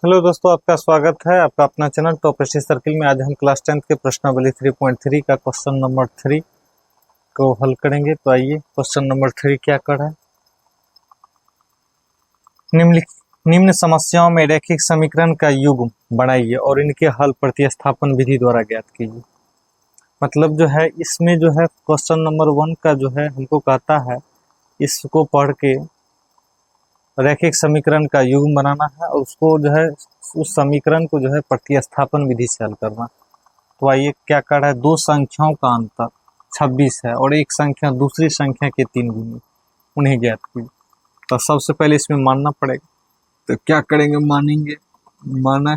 Hello दोस्तों, आपका स्वागत है आपका अपना चैनल टॉप हिस्ट्री सर्किल में। आज हम क्लास 10 के प्रश्नावली 3.3 का क्वेश्चन नंबर 3 को हल करेंगे। तो आइए, क्वेश्चन नंबर 3 क्या कर है। निम्न समस्याओं में रैखिक समीकरण का युग्म बनाइए और इनके हल प्रतिस्थापन विधि द्वारा ज्ञात कीजिए। मतलब जो है, इसमें जो है क्वेश्चन नंबर 1 का जो है हमको कहता है इसको पढ़ के रैखिक समीकरण का युग्म बनाना है और उसको जो है उस समीकरण को जो है प्रतिस्थापन विधि से हल करना। तो आइए क्या कर रहा है, दो संख्याओं का अंतर 26 है और एक संख्या दूसरी संख्या के 3 गुनी, उन्हें ज्ञात कीजिए। तो सबसे पहले इसमें मानना पड़ेगा। तो क्या करेंगे, मानेंगे। माना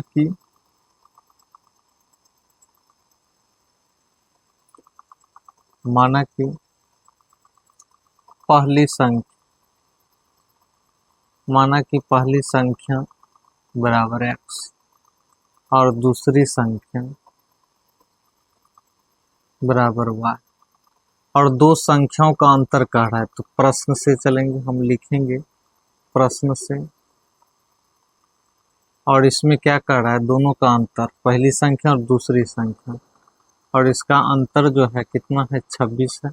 कि पहली संख्या बराबर x और दूसरी संख्या बराबर y और दो संख्याओं का अंतर कह रहा है। तो प्रश्न से चलेंगे, हम लिखेंगे प्रश्न से। और इसमें क्या कर रहा है, दोनों का अंतर, पहली संख्या और दूसरी संख्या, और इसका अंतर जो है कितना है, 26 है।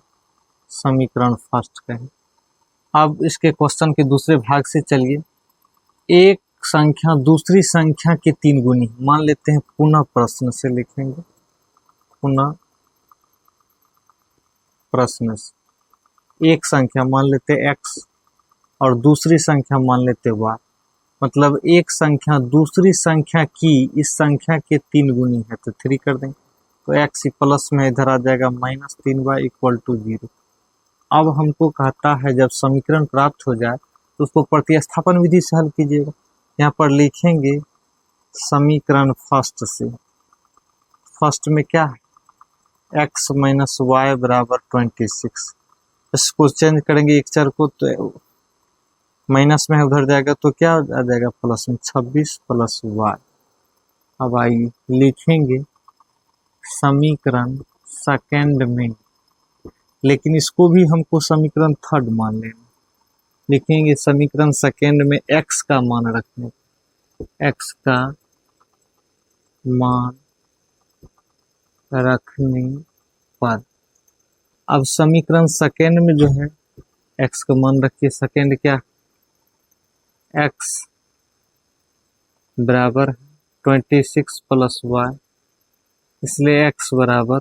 समीकरण फर्स्ट का है। अब इसके क्वेश्चन के दूसरे भाग से चलिए। एक संख्या दूसरी संख्या के 3 गुनी मान लेते हैं। पुनः प्रश्न से लिखेंगे, पुनः प्रश्न से। एक संख्या मान लेते x और दूसरी संख्या मान लेते y। मतलब एक संख्या दूसरी संख्या की इस संख्या के 3 गुनी है, तो 3 कर देंगे। तो x प्लस में इधर आ जाएगा -3y इक्वल टू 0। अब हमको कहता है जब समीकरण प्राप्त हो जाए तो उसको प्रतिस्थापन विधि से हल कीजिएगा। यहाँ पर लिखेंगे समीकरण फर्स्ट से। फर्स्ट में क्या है, x माइनस वाई बराबर 26। इसको चेंज करेंगे एक चर को, तो माइनस में उधर जाएगा तो क्या आ जाएगा, प्लस में 26 प्लस वाई। अब आइए लिखेंगे समीकरण सेकेंड में, लेकिन इसको भी हमको समीकरण थर्ड मान लेना। लिखेंगे समीकरण सेकेंड में x का मान रखने, x का मान रखने पर। अब समीकरण सेकेंड में जो है x का मान रखिए। सेकेंड क्या, x बराबर 26 प्लस वाई, इसलिए x बराबर,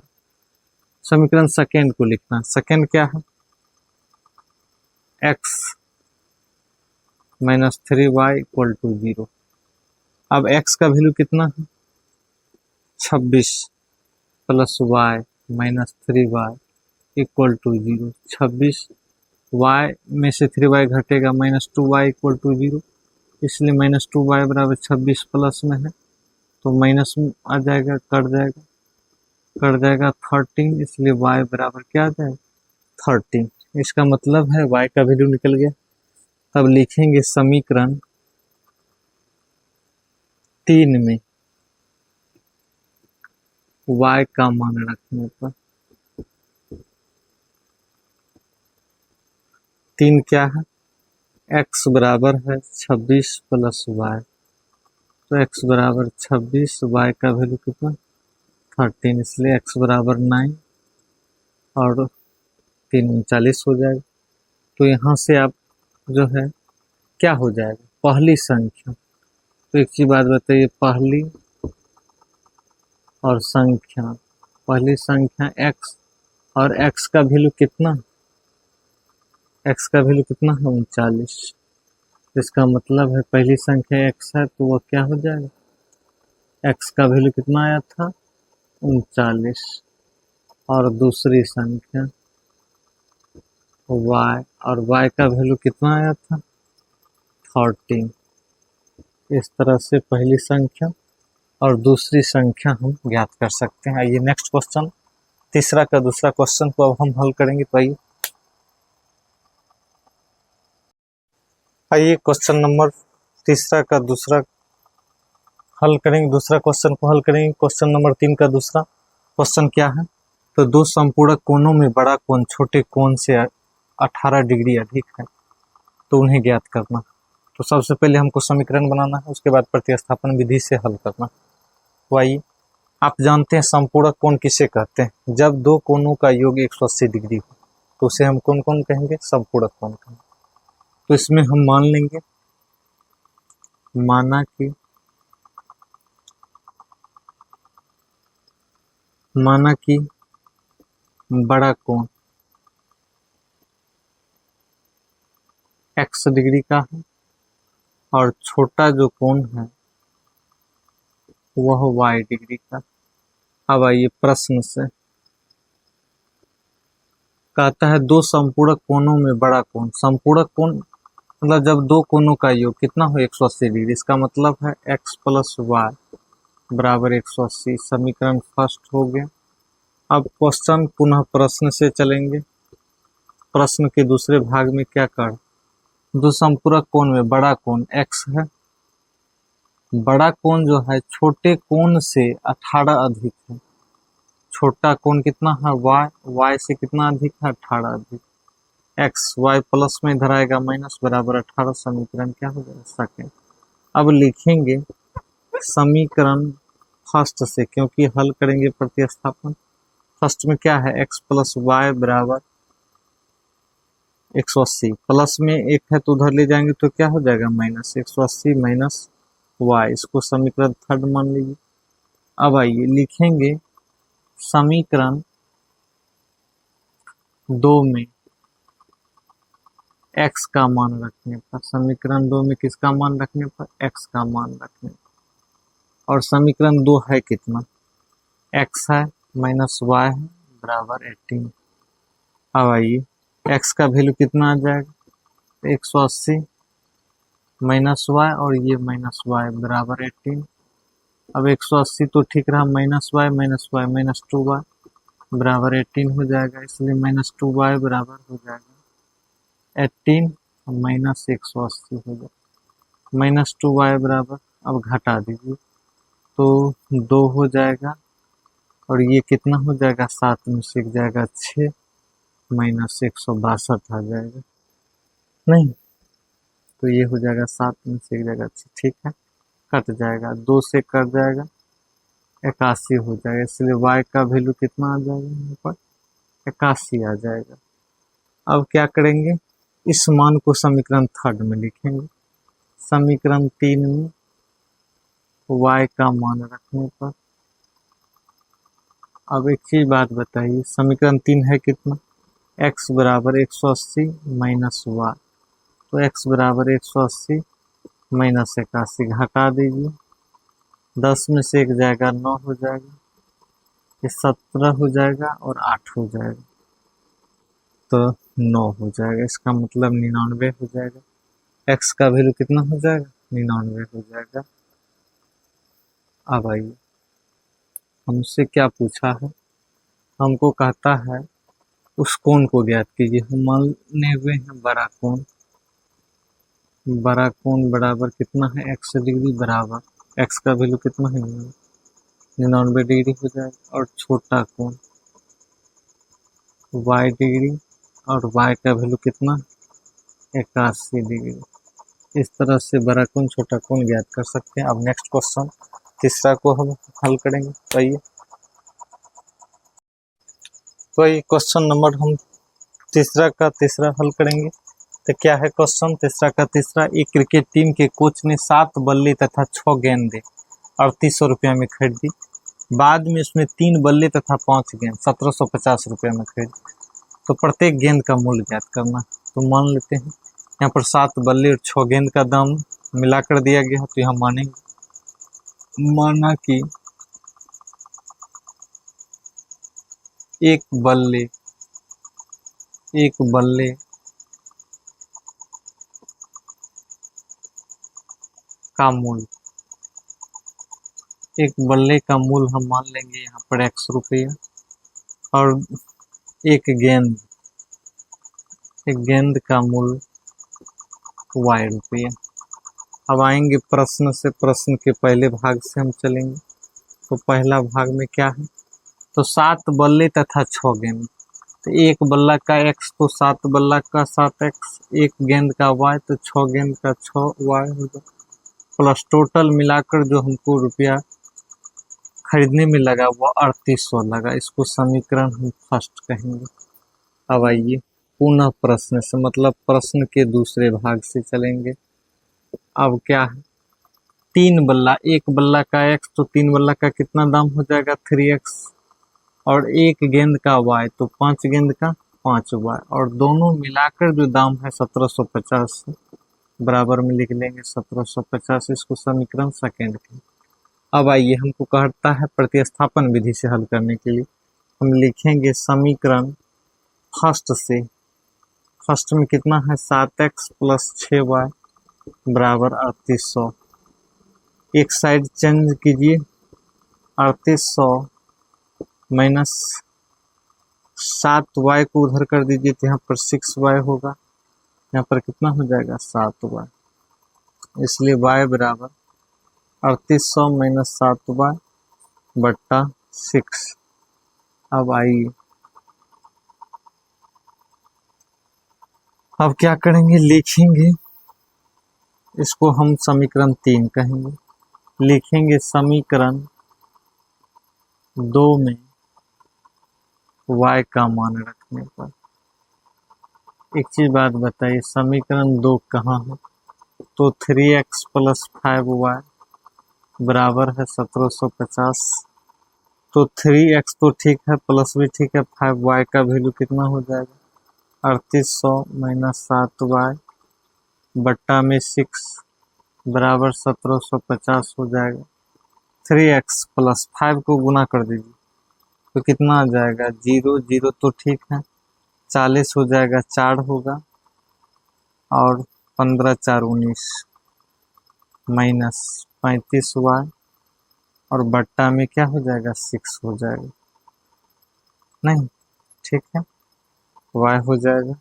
समीकरण सेकेंड को लिखना। सेकेंड क्या है, x minus 3y equal to 0। अब x का वैल्यू कितना है, 26 plus y minus 3y equal to 0। 26 y में से 3y घटेगा, -2y इक्वल टू 0, इसलिए -2y बराबर 26 प्लस में है तो माइनस में आ जाएगा, कट जाएगा 13, इसलिए y बराबर क्या आ जाएगा, 13। इसका मतलब है y का वैल्यू निकल गया। तब लिखेंगे समीकरण 3 में y का मान रखने पर 3 क्या है, x बराबर है 26 प्लस वाई। तो x बराबर 26, y का वैल्यू कितना, 13, इसलिए x बराबर 9 और 3 39 हो जाएगा। तो यहाँ से आप जो है क्या हो जाएगा, पहली संख्या। तो एक चीज बात बताइए, पहली संख्या x और x का वैल्यू कितना, x का वैल्यू कितना है, 39। इसका मतलब है पहली संख्या x है तो वह क्या हो जाएगा, x का वैल्यू कितना आया था, 39, और दूसरी संख्या y, और y का वैल्यू कितना आया था, 13। इस तरह से पहली संख्या और दूसरी संख्या हम ज्ञात कर सकते हैं। आइए नेक्स्ट क्वेश्चन, तीसरा का दूसरा क्वेश्चन को अब हम हल करेंगे। तो आइए क्वेश्चन नंबर तीसरा का दूसरा हल करेंगे। दूसरा क्वेश्चन को हल करेंगे। क्वेश्चन नंबर 3 का दूसरा क्वेश्चन क्या है, तो दो संपूरक कोणों में बड़ा कोण छोटे कोण से 18 डिग्री अधिक है, तो उन्हें ज्ञात करना। तो सबसे पहले हमको समीकरण बनाना है, उसके बाद प्रतिस्थापन विधि से हल करना। तो आइए, आप जानते हैं संपूरक कोण किसे कहते हैं? जब दो कोणों का योग 180 डिग्री हो तो उसे हम कौन कौन कहेंगे? संपूरक कोण कहेंगे। तो इसमें हम मान लेंगे, माना कि बड़ा कोण x डिग्री का है और छोटा जो कोण है वह y डिग्री का। अब आइए प्रश्न से, कहता है दो संपूरक कोणों में बड़ा कोण। संपूरक कोण मतलब जब दो कोणों का योग कितना हो? 180 डिग्री। इसका मतलब है x प्लस वाई बराबर 180। समीकरण फर्स्ट हो गया। अब क्वेश्चन पुनः प्रश्न से चलेंगे। प्रश्न के दूसरे भाग में क्या कर, दो संपूरक कोण में बड़ा कोण x है। बड़ा कोण जो है छोटे कोण से 18 अधिक है। छोटा कोण कितना है? y से कितना अधिक है? 18 अधिक। x y प्लस में इधर आएगा माइनस बराबर 18। समीकरण क्या हो जाएगा? सेकेंड। अब लिखेंगे समीकरण फर्स्ट से, क्योंकि हल करेंगे प्रतिस्थापन। फर्स्ट में क्या है? x प्लस वाई बराबर 180। प्लस में एक है तो उधर ले जाएंगे तो क्या हो जाएगा? Minus 180 minus y. इसको समीकरण थर्ड मान लीजिए। अब आइए लिखेंगे समीकरण 2 में x का मान रखने पर, समीकरण 2 में किसका मान रखने पर? x का मान रखने पर। और समीकरण 2 है कितना? x है माइनस y है बराबर 18। अब आइए x का वैल्यू कितना आ जाएगा? 180 माइनस y और ये माइनस y बराबर 18। अब 180 तो ठीक रहा, माइनस y माइनस 2y बराबर 18 हो जाएगा। इसलिए माइनस 2y बराबर हो जाएगा 18 माइनस 180 हो जाएगा। माइनस 2y बराबर, अब घटा दीजिए तो 2 हो जाएगा और ये कितना हो जाएगा? 7 में से एक जाएगा 6 माइनस 162 आ जाएगा। नहीं तो ये हो जाएगा 7 में से एक जाएगा 6, ठीक है, कट जाएगा, 2 से कट जाएगा 81 हो जाएगा। इसलिए y का वैल्यू कितना आ जाएगा? यहाँ पर 81 आ जाएगा। अब क्या करेंगे? इस मान को समीकरण थर्ड में लिखेंगे। समीकरण 3 में y का मान रखने पर, अब एक चीज बात बताइए, समीकरण 3 है कितना? x बराबर 180 माइनस y। तो x बराबर 180 माइनस 81, घटा दीजिए, 10 में से एक जाएगा 9 हो जाएगा, ये 17 हो जाएगा और 8 हो जाएगा तो 9 हो जाएगा। इसका मतलब 99 हो जाएगा। x का वैल्यू कितना हो जाएगा? 99 हो जाएगा। अब आइए, हमसे क्या पूछा है? हमको कहता है उस कोण को ज्ञात कीजिए। हम माने हुए हैं बड़ा कोण। बड़ा कोण बराबर कितना है? x डिग्री बराबर, x का वैल्यू कितना है? 99 डिग्री हो जाएगा। और छोटा कोण y डिग्री और y का वैल्यू कितना? 81 डिग्री। इस तरह से बड़ा कोण छोटा कोण ज्ञात कर सकते हैं। अब नेक्स्ट क्वेश्चन तीसरा को हम हल करेंगे। तो ये क्वेश्चन नंबर हम तीसरा का तीसरा हल करेंगे। तो क्या है क्वेश्चन तीसरा का तीसरा? एक क्रिकेट टीम के कोच ने 7 बल्ले तथा 6 गेंदें 3800 रुपया में खरीदी। बाद में उसने 3 बल्ले तथा 5 गेंद 1750 रुपया में खरीदी। तो प्रत्येक गेंद का मूल्य ज्ञात करना। तो मान लेते हैं यहाँ पर 7 बल्ले और 6 गेंद का दाम मिलाकर दिया गया है, तो यहाँ मानेंगे। माना कि एक बल्ले का मूल्य, एक बल्ले का मूल्य हम मान लेंगे यहाँ पर x रुपया, और एक गेंद का मूल्य y रुपया। अब आएंगे प्रश्न से, प्रश्न के पहले भाग से हम चलेंगे। तो पहला भाग में क्या है? तो 7 बल्ले तथा 6 गेंद, तो एक बल्ला का x तो 7 बल्ला का 7x, एक गेंद का y तो 6 गेंद का 6y होगा, प्लस टोटल मिलाकर जो हमको रुपया खरीदने में लगा वो 3800 लगा। इसको समीकरण हम फर्स्ट कहेंगे। अब आइए पुनः प्रश्न से, मतलब प्रश्न के दूसरे भाग से चलेंगे। अब क्या है, 3 बल्ला, एक बल्ला का x तो 3 बल्ला का कितना दाम हो जाएगा 3x, और एक गेंद का y तो 5 गेंद का 5y, और दोनों मिलाकर जो दाम है 1750 बराबर में लिख लेंगे 1750। इसको समीकरण सेकेंड के। अब आइए हमको कहता है प्रतिस्थापन विधि से हल करने के लिए हम लिखेंगे समीकरण फर्स्ट से। फर्स्ट में कितना है 7x प्लस 6y बराबर 3800। एक साइड चेंज कीजिए, 3800 माइनस 7y को उधर कर दीजिए तो यहाँ पर 6y होगा, यहाँ पर कितना हो जाएगा 7y, इसलिए y बराबर 3800 माइनस 7y बट्टा 6। अब आइए अब क्या करेंगे, लिखेंगे इसको हम समीकरण 3 कहेंगे। लिखेंगे समीकरण 2 में y का मान रखने पर। एक चीज बात बताइए, समीकरण 2 कहाँ है, तो 3x प्लस 5y बराबर है 1750। तो 3x तो ठीक है, प्लस भी ठीक है, 5y का वैल्यू कितना हो जाएगा 3800 माइनस 7y बट्टा में 6 बराबर 1750 हो जाएगा। 3x प्लस 5 को गुना कर दीजिए तो कितना आ जाएगा 0 0 तो ठीक है, 40 हो जाएगा, 4 होगा, और 15 4 19 माइनस 35y, और बट्टा में क्या हो जाएगा 6 हो जाएगा, नहीं ठीक है, y हो जाएगा।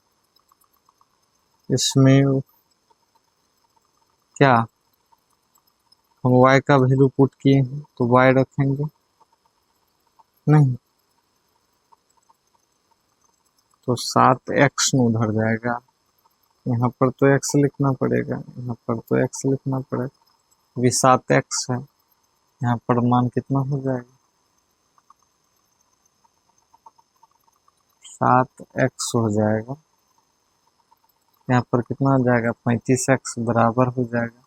इसमें क्या हम y का वैल्यू पुट किए हैं तो y रखेंगे, नहीं तो 7x में उधर जाएगा, यहाँ पर तो x लिखना पड़ेगा, यहाँ पर तो x लिखना पड़ेगा, अभी 7x है, यहाँ पर मान कितना हो जाएगा 7x हो जाएगा, यहाँ पर कितना हो जाएगा 35x बराबर हो जाएगा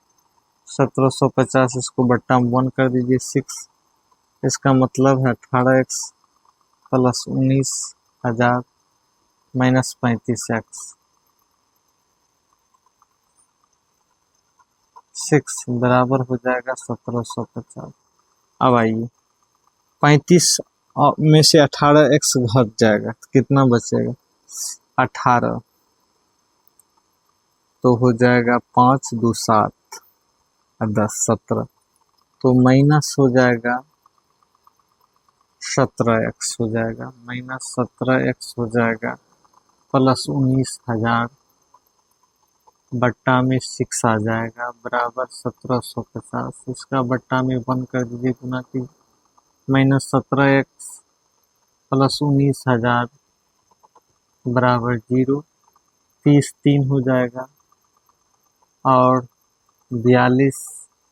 1750। इसको बट्टा में 1 कर दीजिए 6, इसका मतलब है 18x प्लस 19,000 माइनस 35x, 6 बराबर हो जाएगा 1750। अब आइए 35 में से 18x घट जाएगा तो कितना बचेगा 18, तो हो जाएगा 5 2 7 और 10 17, तो माइनस हो जाएगा 17x हो जाएगा, माइनस 17x हो जाएगा प्लस 19,000 बट्टा में 6 आ जाएगा बराबर 1750। इसका बट्टा में 1 कर दीजिए, गुना की माइनस 17x प्लस 19,000 बराबर 0, 30 3 हो जाएगा, और 42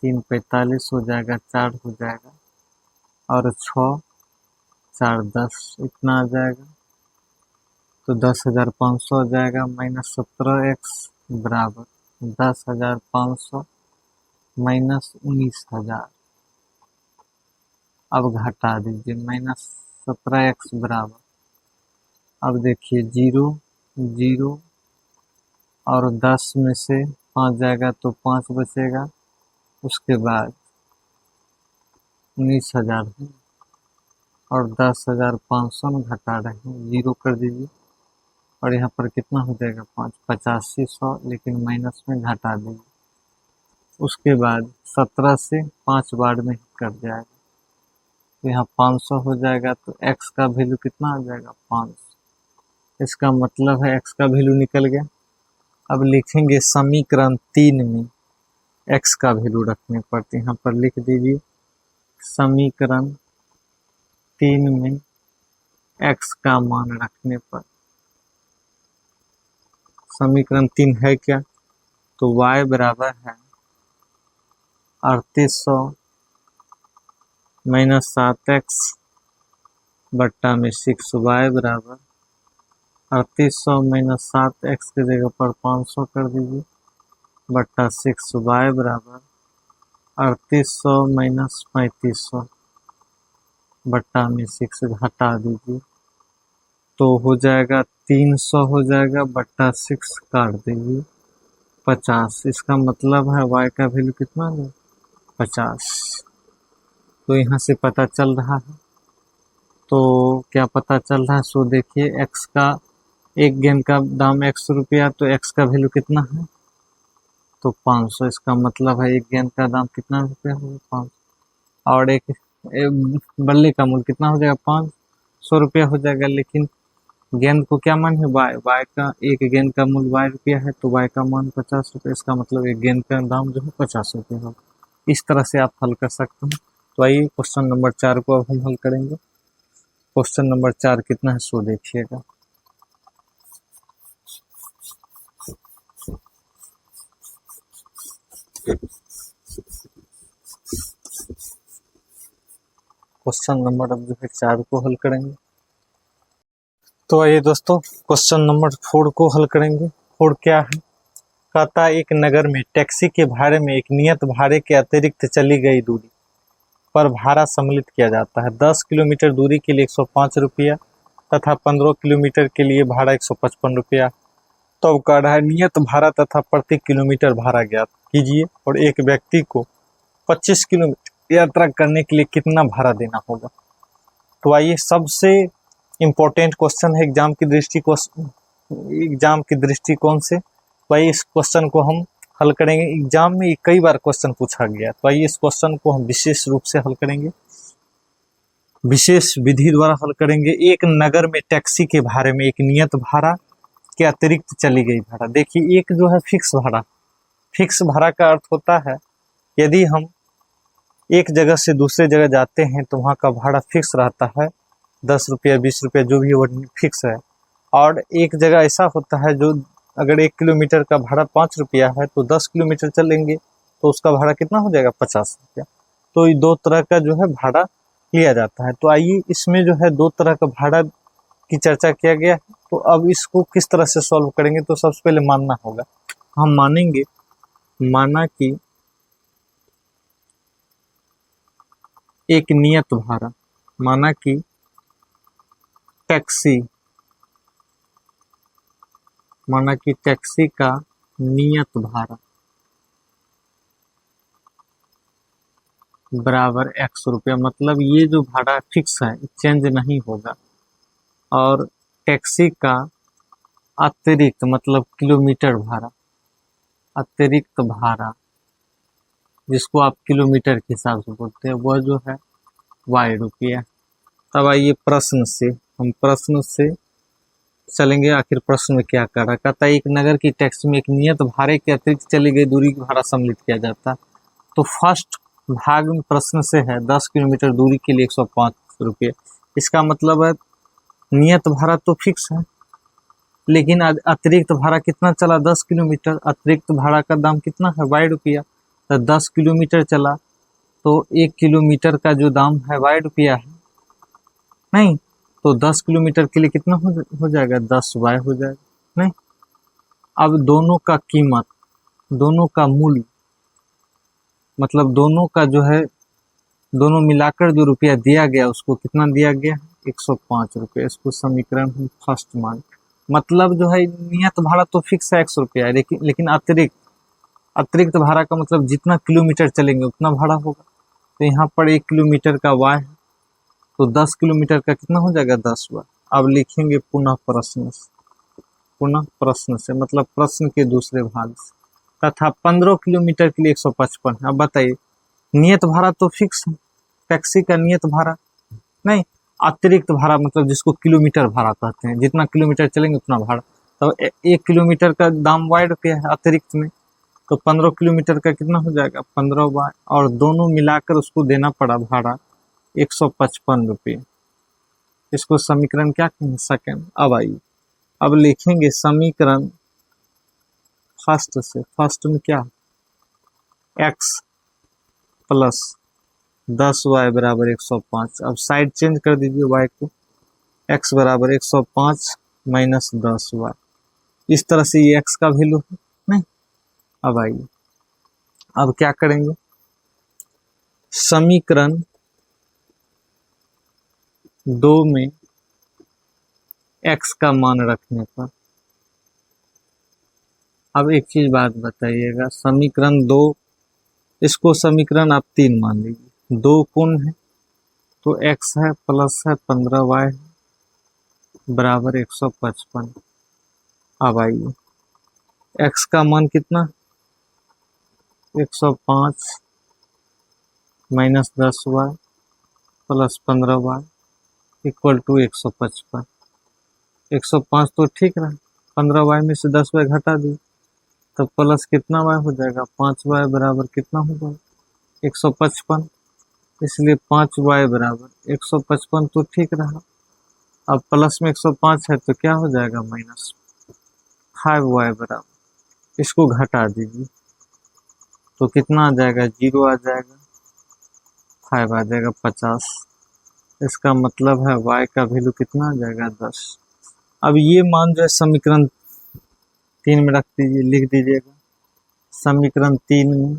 3 45 हो जाएगा, 4 हो जाएगा, और 6 4 10 इतना आ जाएगा, तो 10,500 हो जाएगा, माइनस 17x बराबर 10,500 माइनस 19,000। अब घटा दीजिए माइनस 17x बराबर, अब देखिए 0 0 और 10 में से 5 जाएगा तो 5 बचेगा, उसके बाद 19,000 और 10,500 में घटा रहे हैं, 0 कर दीजिए, और यहाँ पर कितना हो जाएगा 5 8500, लेकिन माइनस में घटा दीजिए, उसके बाद 17 से 5 बार में कट जाएगा, तो यहाँ 500 हो जाएगा, तो x का वैल्यू कितना आ जाएगा 500। इसका मतलब है x का वैल्यू निकल गया। अब लिखेंगे समीकरण 3 में x का वैल्यू रखने पर, तो यहाँ पर लिख दीजिए समीकरण 3 में x का मान रखने पर समीकरण 3 है क्या, तो y बराबर है 3800 माइनस 7x बट्टा में 6y बराबर 3800 माइनस 7x की जगह पर 500 कर दीजिए बट्टा 6y बराबर 3800 माइनस 3500 बट्टा में 6 घटा दीजिए तो हो जाएगा 300 हो जाएगा बट्टा 6 काट दीजिए 50। इसका मतलब है y का वैल्यू कितना है, 50। तो यहाँ से पता चल रहा है, तो क्या पता चल रहा है, सो देखिए x का एक गेंद का दाम 100 रुपया, तो x का वैल्यू कितना है, तो 500। इसका मतलब है एक गेंद का दाम कितना रुपया होगा, 500, और एक बल्ले का मूल्य कितना हो जाएगा, 500 रुपया हो जाएगा। लेकिन गेंद को क्या मान है, y का एक गेंद का मूल्य y रुपया है, तो y का मान 50 रुपये। इसका मतलब एक गेंद का दाम जो है 50 रुपये होगा। इस तरह से आप हल कर सकते हैं। तो आइए क्वेश्चन नंबर 4 को अब हम हल करेंगे। क्वेश्चन नंबर 4 कितना है, सो देखिएगा। क्वेश्चन नंबर अब जो है 4 को हल करेंगे। तो आइए दोस्तों क्वेश्चन नंबर 4 को हल करेंगे। 4 क्या है, कहता है एक नगर में टैक्सी के भाड़े में एक नियत भाड़े के अतिरिक्त चली गई दूरी पर भाड़ा सम्मिलित किया जाता है। 10 किलोमीटर दूरी के लिए 105 रुपया तथा 15 किलोमीटर के लिए भाड़ा 155 रुपया। तो अब कह रहा है नियत भाड़ा तथा प्रति किलोमीटर भाड़ा ज्ञात कीजिए और एक व्यक्ति को 25 किलोमीटर यात्रा करने के लिए कितना भाड़ा देना होगा। तो आइए, सबसे इम्पोर्टेंट क्वेश्चन है एग्जाम की दृष्टिकोण से। तो आइए इस क्वेश्चन को हम हल करेंगे। एग्जाम में कई बार क्वेश्चन पूछा गया, तो आइए इस क्वेश्चन को हम विशेष रूप से हल करेंगे, विशेष विधि द्वारा हल करेंगे। एक नगर में टैक्सी के भाड़े में एक नियत भाड़ा के अतिरिक्त चली गई भाड़ा। देखिए एक जो है फिक्स भाड़ा, फिक्स भाड़ा का अर्थ होता है यदि हम एक जगह से दूसरे जगह जाते हैं तो वहाँ का भाड़ा फिक्स रहता है, 10 रुपया 20 रुपया जो भी वो फिक्स है। और एक जगह ऐसा होता है जो अगर 1 किलोमीटर का भाड़ा 5 रुपया है तो 10 किलोमीटर चलेंगे तो उसका भाड़ा कितना हो जाएगा, 50 रुपया। तो ये दो तरह का जो है भाड़ा लिया जाता है। तो आइए इसमें जो है दो तरह का भाड़ा की चर्चा किया गया है। तो अब इसको किस तरह से सॉल्व करेंगे, तो सबसे पहले मानना होगा। हम मानेंगे, माना कि एक नियत भाड़ा, माना कि टैक्सी का नियत भाड़ा बराबर 100 रुपया। मतलब ये जो भाड़ा फिक्स है चेंज नहीं होगा। और टैक्सी का अतिरिक्त मतलब किलोमीटर भाड़ा, अतिरिक्त भाड़ा जिसको आप किलोमीटर के हिसाब से बोलते हैं, वह जो है y रुपया। तब आइए प्रश्न से चलेंगे। आखिर प्रश्न में क्या कर रहा, कहता है एक नगर की टैक्सी में एक नियत भाड़े के अतिरिक्त चली गई दूरी का भाड़ा सम्मिलित किया जाता है। तो फर्स्ट भाग में प्रश्न से है 10 किलोमीटर दूरी के लिए 105 रुपये। इसका मतलब है नियत भाड़ा तो फिक्स है, लेकिन अतिरिक्त भाड़ा कितना चला, 10 किलोमीटर। अतिरिक्त भाड़ा का दाम कितना है, y रुपया। तो 10 किलोमीटर चला तो 1 किलोमीटर का जो दाम है y रुपया है, नहीं तो 10 किलोमीटर के लिए कितना हो जाएगा, 10y हो जाएगा, नहीं। अब दोनों का कीमत, दोनों का मूल्य, मतलब दोनों का जो है, दोनों मिलाकर जो रुपया दिया गया उसको कितना दिया गया, 105 रुपये। इसको समीकरण हम फर्स्ट मान, मतलब जो है नियत भाड़ा तो फिक्स है 100 रुपया, लेकिन अतिरिक्त भाड़ा का मतलब जितना किलोमीटर चलेंगे उतना भाड़ा होगा। तो यहाँ पर 1 किलोमीटर का y है, तो 10 किलोमीटर का कितना हो जाएगा, 10y। अब लिखेंगे पुनः प्रश्न से मतलब प्रश्न के दूसरे भाग से, तथा 15 किलोमीटर के लिए 155 है। अब बताइए नियत भाड़ा तो फिक्स है, टैक्सी का नियत भाड़ा नहीं, अतिरिक्त भाड़ा मतलब जिसको किलोमीटर भाड़ा कहते हैं, जितना किलोमीटर चलेंगे उतना भाड़ा। तो 1 किलोमीटर का दाम y रुपया है अतिरिक्त में, तो 15 किलोमीटर का कितना हो जाएगा, 15y। और दोनों मिलाकर उसको देना पड़ा भाड़ा 155 रुपये। इसको समीकरण क्या कहेंगे, सेकंड। अब आइए अब लिखेंगे समीकरण फर्स्ट से। फर्स्ट में क्या, x प्लस 10y बराबर 105। अब साइड चेंज कर दीजिए y को, x बराबर 105 माइनस 10y। इस तरह से ये x का वैल्यू है नहीं। अब आइए, अब क्या करेंगे, समीकरण 2 में x का मान रखने पर, अब एक चीज बात बताइएगा, समीकरण 2, इसको समीकरण आप 3 मान लीजिए, 2 कौन है, तो x है प्लस है 15y है बराबर 155। अब आइए, x का मान कितना, 105 minus 10y plus 15y equal to 155। 105 तो ठीक रहा, 15y में से 10y घटा दी तो प्लस कितना y हो जाएगा, 5y बराबर कितना हो जाएगा, 155। इसलिए 5y बराबर 155 तो ठीक रहा। अब प्लस में 105 है तो क्या हो जाएगा, माइनस 5y बराबर, इसको घटा दीजिए तो कितना आ जाएगा, 0 आ जाएगा, 5 आ जाएगा 50। इसका मतलब है y का वैल्यू कितना आ जाएगा, 10। अब ये मान जो है समीकरण 3 में रख दीजिए, लिख दीजिएगा, समीकरण 3 में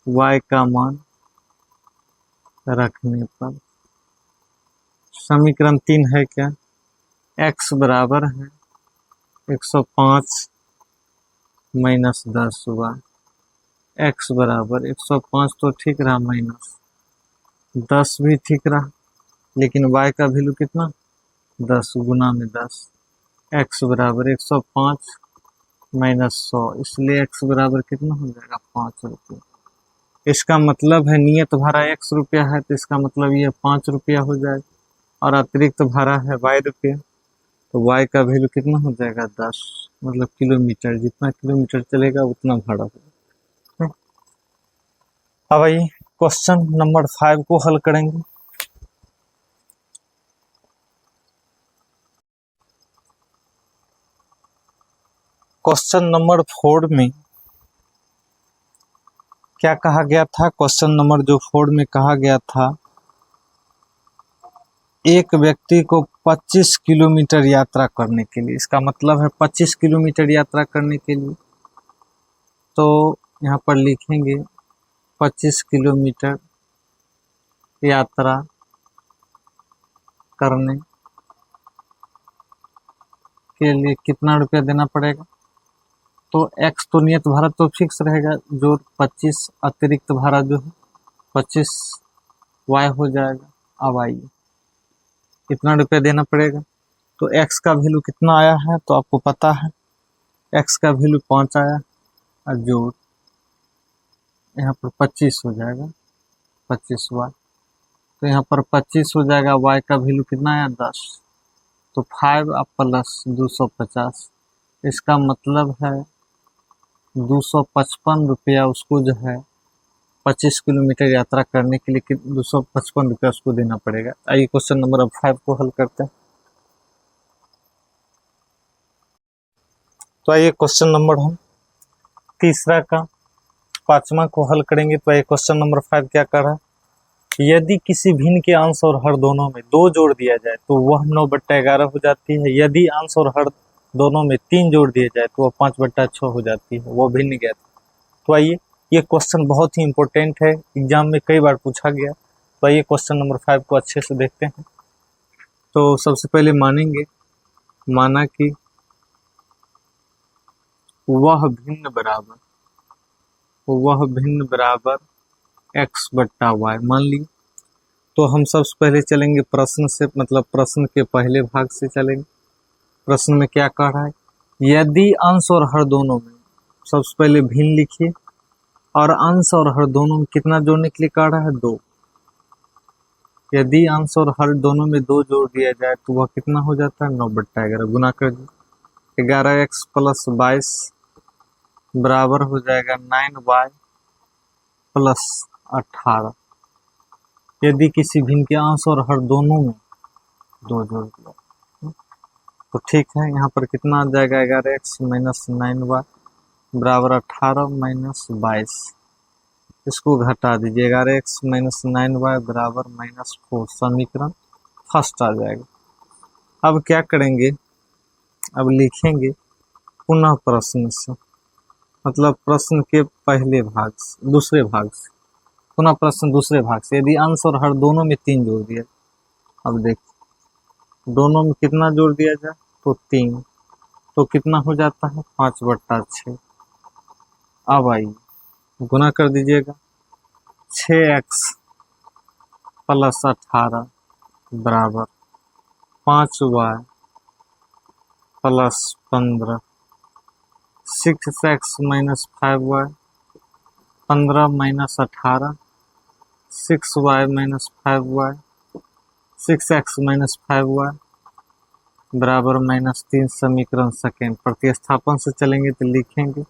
y का मान रखने पर, समीकरण 3 है क्या, x बराबर है 105 माइनस 10y, x बराबर 105 तो ठीक रहा, माइनस 10 भी ठीक रहा, लेकिन y का वैल्यू कितना, 10 गुना में 10, x बराबर 105 माइनस 100, इसलिए x बराबर कितना हो जाएगा, 5 रुपये। इसका मतलब है नियत भाड़ा x रुपया है, तो इसका मतलब ये 5 रुपया हो जाएगा, और अतिरिक्त भाड़ा है y रुपया, तो y का वैल्यू कितना हो जाएगा, 10, मतलब किलोमीटर, जितना किलोमीटर चलेगा उतना भाड़ा होगा। अब आइए क्वेश्चन नंबर 5 को हल करेंगे। क्वेश्चन नंबर 4 में क्या कहा गया था, क्वेश्चन नंबर जो 4 में कहा गया था, एक व्यक्ति को 25 किलोमीटर यात्रा करने के लिए, इसका मतलब है 25 किलोमीटर यात्रा करने के लिए, तो यहाँ पर लिखेंगे 25 किलोमीटर यात्रा करने के लिए कितना रुपया देना पड़ेगा, तो x तो नियत भाड़ा तो फिक्स रहेगा, जो 25 अतिरिक्त भाड़ा जो है 25y हो जाएगा। अब आइए कितना रुपया देना पड़ेगा, तो x का वैल्यू कितना आया है, तो आपको पता है x का वैल्यू 5 आया, और जोड़ यहाँ पर 25 हो जाएगा, 25y, तो यहाँ पर 25 हो जाएगा, y का वैल्यू कितना आया, 10, तो 5 अब प्लस 250, इसका मतलब है 255 रुपया उसको जो है 25 किलोमीटर यात्रा करने के लिए 255 रुपया उसको देना पड़ेगा। आइए क्वेश्चन नंबर 5 को हल करते हैं। तो आइए क्वेश्चन नंबर हम तीसरा का 5वां को हल करेंगे। तो आइए क्वेश्चन नंबर 5 क्या कर रहा है, यदि किसी भिन्न के अंश और हर दोनों में 2 जोड़ दिया जाए तो वह 9/11 हो जाती है। यदि अंश और हर दोनों में 3 जोड़ दिए जाए तो वह 5/6 हो जाती है, वो भिन्न ज्ञात। तो आइए ये क्वेश्चन बहुत ही इंपॉर्टेंट है, एग्जाम में कई बार पूछा गया। तो आइए क्वेश्चन नंबर 5 को अच्छे से देखते हैं। तो सबसे पहले मानेंगे, माना कि वह भिन्न बराबर x/y मान ली। तो हम सबसे पहले चलेंगे प्रश्न से, मतलब प्रश्न के पहले भाग से चलेंगे। प्रश्न में क्या कह रहा है, यदि अंश और हर दोनों में, सबसे पहले भिन्न लिखिए, और अंश और हर दोनों में कितना जोड़ने के लिए कह रहा है, 2। यदि अंश और हर दोनों में 2 जोड़ दिया जाए तो वह कितना हो जाता है, 9/11, गुना कर दीजिए, 11x + 22 बराबर हो जाएगा 9y + 18। यदि किसी भिन्न के अंश और हर दोनों में 2 जोड़ दिया तो ठीक है, यहाँ पर कितना आ जाएगा, 11x - 9y बराबर 18 माइनस 22। इसको घटा दीजिए, 11x माइनस 9y बराबर -4। समीकरण फर्स्ट आ जाएगा। अब क्या करेंगे, अब लिखेंगे पुनः प्रश्न से, मतलब प्रश्न के पहले भाग से, दूसरे भाग से, पुनः प्रश्न दूसरे भाग से। यदि अंश और हर दोनों में 3 जोड़ दिया, अब देखिए दोनों में कितना जोड़ दिया जाए तो 3, तो कितना हो जाता है 5/6। अब आइए गुना कर दीजिएगा, 6x प्लस 18 बराबर 5y plus 15, 6x minus 5y, 15 minus 18, 6y minus 5y, 6x minus 5y बराबर -3। समीकरण सेकेंड प्रतिस्थापन से चलेंगे तो लिखेंगे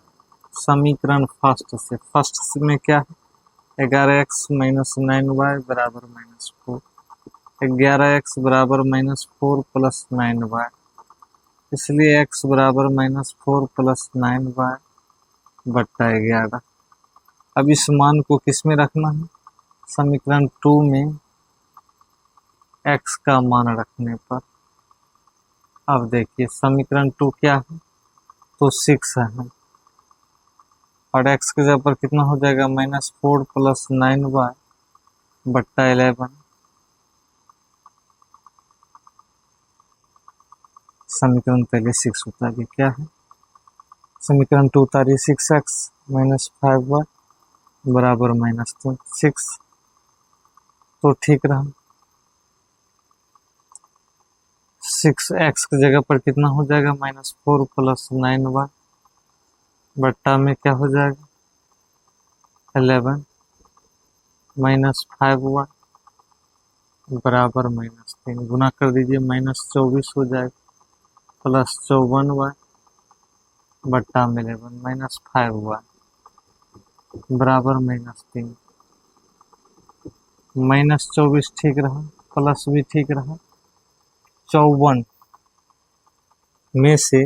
समीकरण फर्स्ट से। फर्स्ट में क्या है, 11x माइनस 9y बराबर -4, 11x बराबर -4 प्लस 9y, इसलिए x बराबर -4 प्लस 9y बट्टा 11। अब इस मान को किस में रखना है, समीकरण 2 में x का मान रखने पर। अब देखिए समीकरण 2 क्या है, तो 6 है, और x के जगह पर कितना हो जाएगा -4 प्लस 9y बट्टा 11। समीकरण पहले 6 उतारिए, क्या है, समीकरण 2 उतारिए, 6x माइनस 5y बराबर -3, 6 तो ठीक रहा। 6x की जगह पर कितना हो जाएगा -4 प्लस 9y बट्टा में क्या हो जाएगा 11 माइनस 5y बराबर -3। गुना कर दीजिए, -24 हो जाएगा प्लस 54y बट्टा में 11 माइनस 5y बराबर -3। -24 ठीक रहा, प्लस भी ठीक रहा। 54 में से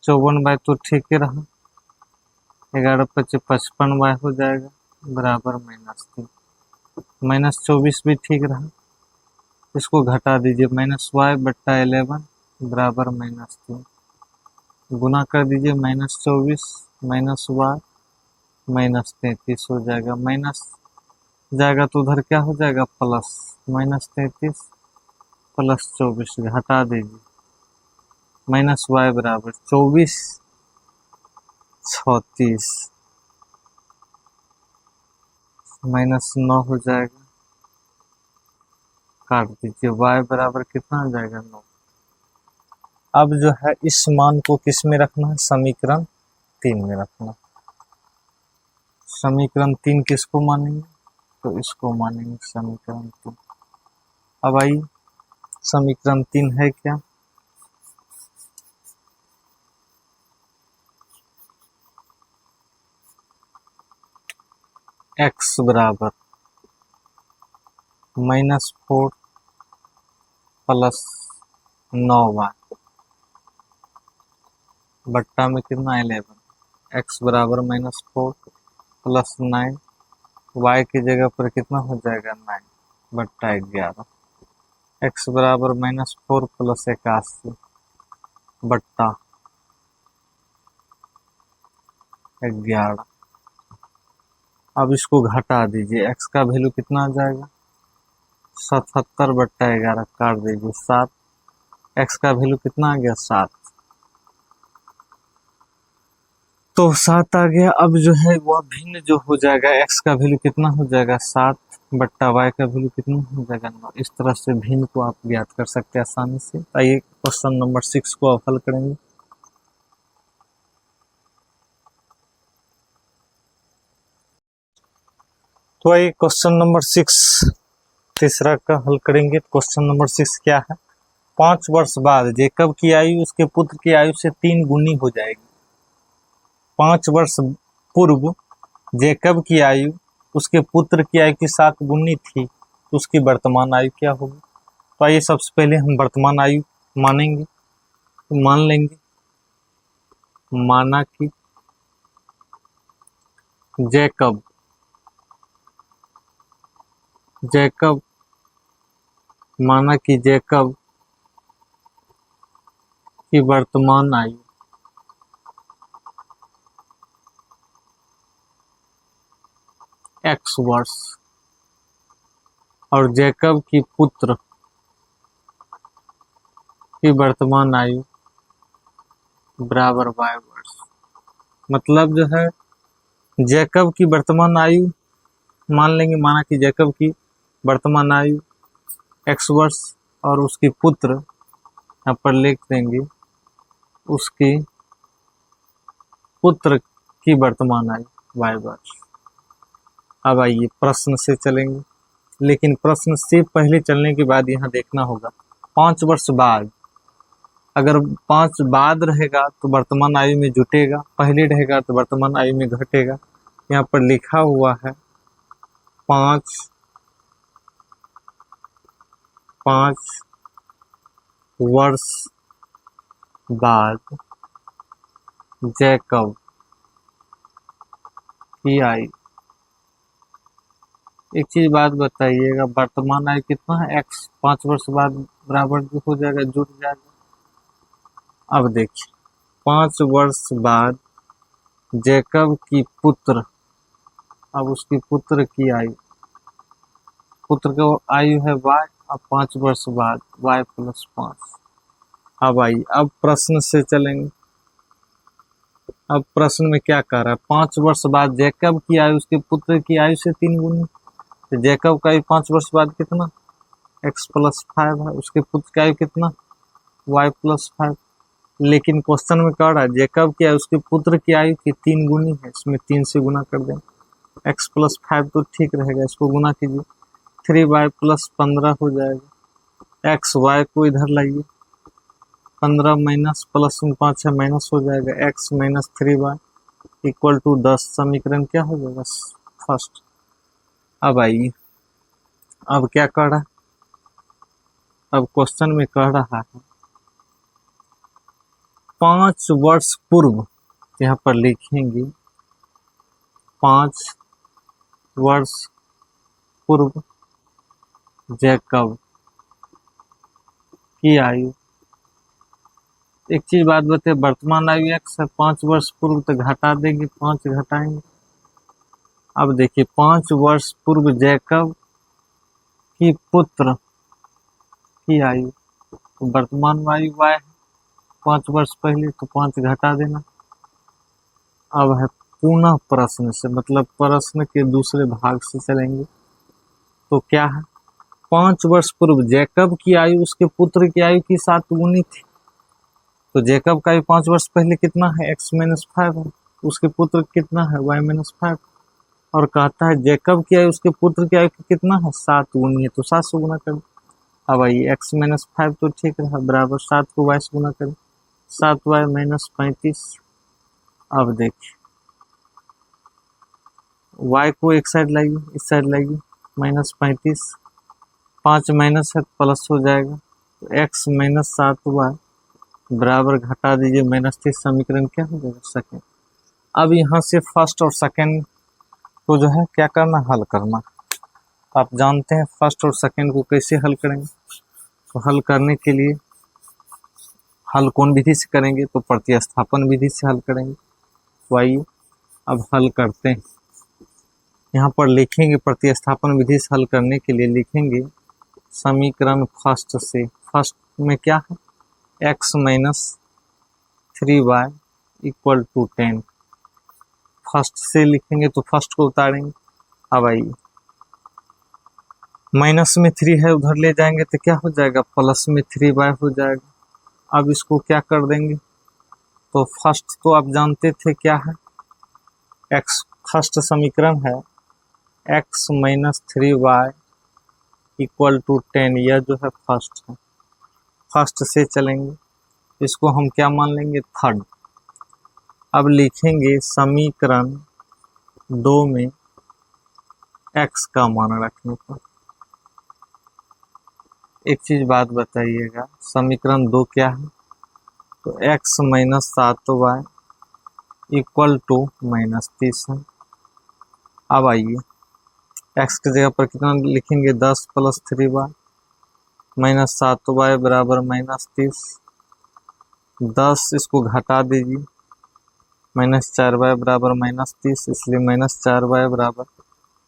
54y तो ठीक ही रहा, 11 × 5 = 55y हो जाएगा बराबर -3। -24 भी ठीक रहा, इसको घटा दीजिए, -y बट्टा 11 बराबर -3। गुना कर दीजिए, -24 माइनस y -33 हो जाएगा, माइनस जाएगा तो उधर क्या हो जाएगा प्लस, -33 प्लस 24 घटा दीजिए, -y बराबर 24 36 -9 हो जाएगा, काट दीजिए, y बराबर कितना आ जाएगा 9। अब जो है इस मान को किस में रखना है, समीकरण 3 में रखना। समीकरण 3 किसको मानेंगे, तो इसको मानेंगे समीकरण 3। अब आइए समीकरण 3 है क्या, x बराबर -4 प्लस 9y बट्टा में कितना 11, x बराबर -4 प्लस 9, y की जगह पर कितना हो जाएगा 9 बट्टा 11, x बराबर -4 प्लस 81 बट्टा 11। अब इसको घटा दीजिए, x का वैल्यू कितना आ जाएगा 77 बट्टा 11, काट दीजिए 7, x का वैल्यू कितना आ गया 7, तो 7 आ गया। अब जो है वह भिन्न जो हो जाएगा, x का वैल्यू कितना हो जाएगा 7 बट्टा y का वैल्यू कितना हो जाएगा 9। इस तरह से भिन्न को आप ज्ञात कर सकते हैं आसानी से। आइए क्वेश्चन नंबर 6 को आप हल करेंगे। तो आइए क्वेश्चन नंबर 6 तीसरा का हल करेंगे। क्वेश्चन नंबर 6 क्या है, 5 वर्ष बाद जेकब की आयु उसके पुत्र की आयु से 3 गुनी हो जाएगी। 5 वर्ष पूर्व जेकब की आयु उसके पुत्र की आयु की 7 गुनी थी, तो उसकी वर्तमान आयु क्या होगी। तो आइए सबसे पहले हम वर्तमान आयु मानेंगे, तो मान लेंगे माना कि जैकब माना कि जैकब की वर्तमान आयु x वर्ष और जैकब की पुत्र की वर्तमान आयु बराबर y वर्ष। मतलब जो है जैकब की वर्तमान आयु मान लेंगे, माना कि जैकब की वर्तमान आयु x वर्ष और उसकी पुत्र, यहाँ पर लिख देंगे उसकी पुत्र की वर्तमान आयु y वर्ष। अब आइए प्रश्न से चलेंगे, लेकिन प्रश्न से पहले चलने के बाद यहाँ देखना होगा 5 वर्ष बाद, अगर 5 बाद रहेगा तो वर्तमान आयु में जुटेगा, पहले रहेगा तो वर्तमान आयु में घटेगा। यहाँ पर लिखा हुआ है 5 वर्ष बाद जैकब की आयु। एक चीज बात बताइएगा, वर्तमान आयु कितना है x, 5 वर्ष बाद बराबर हो जाएगा, जुट जाएगा। अब देखिए 5 वर्ष बाद जैकब की पुत्र, अब उसकी पुत्र की आयु, पुत्र का आयु है y, अब 5 वर्ष बाद y + 5। अब आइए अब प्रश्न से चलेंगे। अब प्रश्न में क्या कह रहा है, 5 वर्ष बाद जैकब की आयु उसके पुत्र की आयु से 3 गुनी, तो जैकब का आयु 5 वर्ष बाद कितना x + 5 है, उसके पुत्र की आयु कितना y + 5। लेकिन क्वेश्चन में कह रहा है जैकब की आयु उसके पुत्र की आयु की 3 गुनी है, इसमें 3 से गुना कर दें, x + 5 तो ठीक रहेगा, इसको गुना कीजिए 3y + 15 हो जाएगा। x y को इधर लाइए, 15 माइनस प्लस में 5 है माइनस हो जाएगा, x - 3y = 10। समीकरण क्या हो जाएगा फर्स्ट। अब आइए अब क्या कह रहा है, अब क्वेश्चन में कह रहा है 5 वर्ष पूर्व, यहाँ पर लिखेंगे 5 वर्ष पूर्व जैकब की आयु। एक चीज बात बताइए, वर्तमान आयु x है, 5 वर्ष पूर्व तो घटा देंगे, 5 घटाएंगे। अब देखिए 5 वर्ष पूर्व जैकब की पुत्र की आयु, तो वर्तमान आयु y है, 5 वर्ष पहले, तो 5 घटा देना। अब है पुनः प्रश्न से, मतलब प्रश्न के दूसरे भाग से चलेंगे। तो क्या है, 5 वर्ष पूर्व जैकब की आयु उसके पुत्र की आयु की 7 गुनी थी, तो जैकब का आयु 5 वर्ष पहले कितना है x - 5 है, उसके पुत्र कितना है y - 5, और कहता है जैकब की आयु उसके पुत्र की आयु कितना है 7 गुनी है, तो 7 से गुना कर। अब आइए x - 5 तो ठीक रहा, बराबर 7 को y से गुना करें, 7y - 35। अब देखिए y को एक साइड लाइए, इस साइड लाइए, -35, 5 माइनस है प्लस हो जाएगा, तो x - 7y बराबर घटा दीजिए -30। समीकरण क्या हो जाएगा सेकेंड। अब यहाँ से फर्स्ट और सेकेंड को जो है क्या करना, हल करना। आप जानते हैं फर्स्ट और सेकेंड को कैसे हल करेंगे, तो हल करने के लिए हल कौन विधि से करेंगे, तो प्रतिस्थापन विधि से हल करेंगे। तो आइए अब हल करते हैं। यहाँ पर लिखेंगे प्रतिस्थापन विधि से हल करने के लिए लिखेंगे समीकरण फर्स्ट से। फर्स्ट में क्या है, x - 3y = 10। फर्स्ट से लिखेंगे तो फर्स्ट को उतारेंगे। अब आइए माइनस में 3 है, उधर ले जाएंगे तो क्या हो जाएगा, प्लस में 3y हो जाएगा। अब इसको क्या कर देंगे, तो फर्स्ट तो आप जानते थे क्या है, x, फर्स्ट समीकरण है x - 3y = 10, यह जो है फर्स्ट है। फर्स्ट से चलेंगे, इसको हम क्या मान लेंगे, थर्ड। अब लिखेंगे समीकरण 2 में x का मान रखने पर। एक चीज बात बताइएगा, समीकरण 2 क्या है, तो x - 7y इक्वल टू -30 है। अब आइए x की जगह पर कितना लिखेंगे, 10 + 3y -7y बराबर -30। 10 इसको घटा दीजिए, -4y बराबर -30, इसलिए -4y बराबर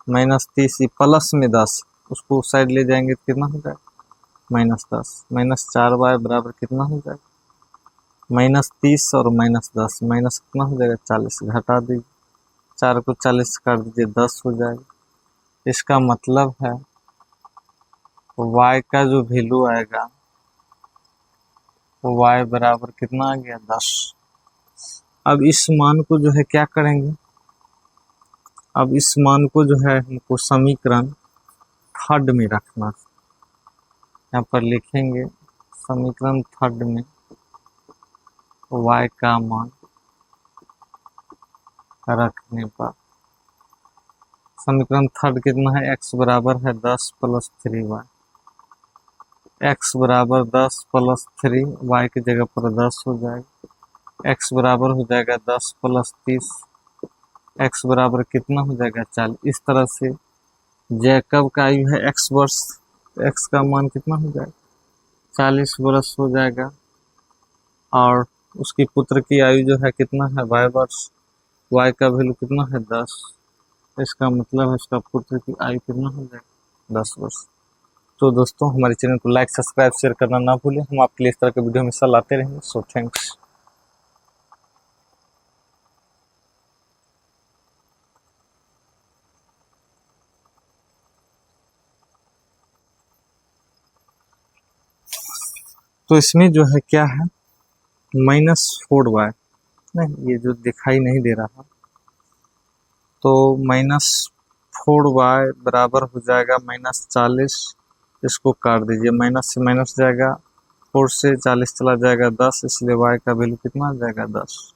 -30। प्लस में 10 उसको साइड ले जाएंगे तो कितना हो जाएगा, -10। -4y बराबर कितना हो जाएगा, -30 और -10 माइनस कितना हो जाएगा, 40। घटा दीजिए, 4 को 40 से काट दीजिए, 10 हो जाएगा। इसका मतलब है y का जो वैल्यू आएगा y बराबर कितना आ गया, 10। अब इस मान को जो है क्या करेंगे, अब इस मान को जो है हमको समीकरण थर्ड में रखना। यहाँ पर लिखेंगे समीकरण थर्ड में y का मान रखने पर समीकरण थर्ड कितना है, x बराबर है 10 + 3y। x बराबर 10 + 3, y की जगह पर 10 हो जाएगा। x बराबर हो जाएगा 10 + 30, x बराबर कितना हो जाएगा, 40। इस तरह से जैकब का आयु है x वर्ष, तो x का मान कितना हो जाएगा, 40 वर्ष हो जाएगा। और उसकी पुत्र की आयु जो है कितना है, y वर्ष, y का वैल्यू कितना है, 10। इसका मतलब है इसका पुत्र की आयु कितना हो जाएगा, 10 वर्ष। तो दोस्तों हमारे चैनल को लाइक, सब्सक्राइब, शेयर करना ना भूलें। हम आपके लिए इस तरह के वीडियो हमेशा लाते रहेंगे। So thanks. तो इसमें जो है क्या है, -4y, नहीं ये जो दिखाई नहीं दे रहा, तो -4y बराबर हो जाएगा -40। इसको काट दीजिए, माइनस से माइनस जाएगा, 4 से 40 चला जाएगा 10, इसलिए y का वैल्यू कितना आ जाएगा, 10।